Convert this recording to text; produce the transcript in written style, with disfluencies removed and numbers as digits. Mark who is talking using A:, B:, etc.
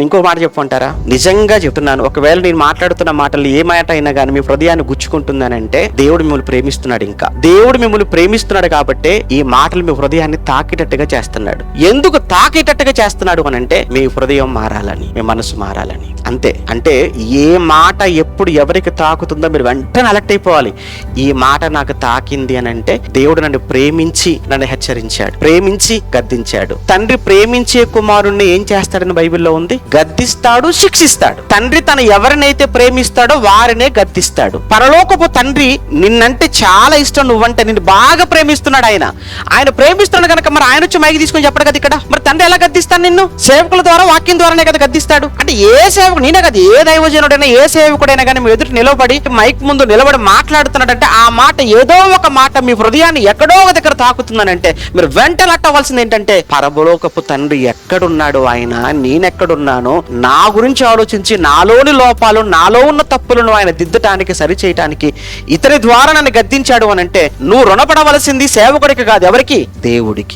A: ఇంకో మాట చెప్పమంటారా? నిజంగా చెప్తున్నాను, ఒకవేళ నేను మాట్లాడుతున్న మాటలు ఏ మాట అయినా కానీ మీ హృదయాన్ని గుచ్చుకుంటుందనంటే దేవుడు మిమ్మల్ని ప్రేమిస్తున్నాడు. ఇంకా దేవుడు మిమ్మల్ని ప్రేమిస్తున్నాడు కాబట్టే ఈ మాటలు మీ హృదయాన్ని తాకేటట్టుగా చేస్తున్నాడు. ఎందుకు తాకేటట్టుగా చేస్తున్నాడు అనంటే మీ హృదయం మారాలని, మీ మనసు మారాలని. అంతే. అంటే ఏ మాట ఎప్పుడు ఎవరికి తాకుతుందో మీరు వెంటనే అలర్ట్ అయిపోవాలి. ఈ మాట నాకు తాకింది అని అంటే దేవుడు నన్ను ప్రేమించి నన్ను హెచ్చరించాడు, ప్రేమించి గద్దించాడు. తండ్రి ప్రేమించే కుమారుణ్ణి ఏం చేస్తాడని బైబిల్లో ఉంది? గద్దిస్తాడు, శిక్షిస్తాడు. తండ్రి తను ఎవరినైతే ప్రేమిస్తాడో వారినే గద్దిస్తాడు. పరలోకపు తండ్రి నిన్నంటే చాలా ఇష్టం, నువ్వంటే నిన్ను బాగా ప్రేమిస్తున్నాడు. ఆయన ప్రేమిస్తున్నాడు కనుక మరి ఆయన వచ్చి మైకి తీసుకొని చెప్పడు కదా ఇక్కడ. మరి తండ్రి ఎలా గద్దిస్తాడు నిన్ను? సేవకుల ద్వారా, వాక్యం ద్వారానే కదా గద్దిస్తాడు. అంటే ఏ సేవకుడు, నేనే కదా, ఏ దైవజనుడైనా ఏ సేవకుడైనా కానీ మీ ఎదుటి నిలబడి మైక్ ముందు నిలబడి మాట్లాడుతున్నాడంటే ఆ మాట ఏదో ఒక మాట మీ హృదయాన్ని ఎక్కడో ఒక దగ్గర తాకుతుందనంటే మీరు వెంటనే అట్టవలసింది ఏంటంటే పరలోకపు తండ్రి ఎక్కడున్నాడు, ఆయన నేనెక్కడున్నానో నా గురించి ఆలోచించి నాలోని లోపాలు, నాలో ఉన్న తప్పులను ఆయన దిద్దటానికి, సరిచేయటానికి ఇతని ద్వారా నన్ను గద్దించాడు అనంటే నువ్వు రుణపడవలసింది సేవకుడికి కాదు, ఎవరికి? దేవుడికి.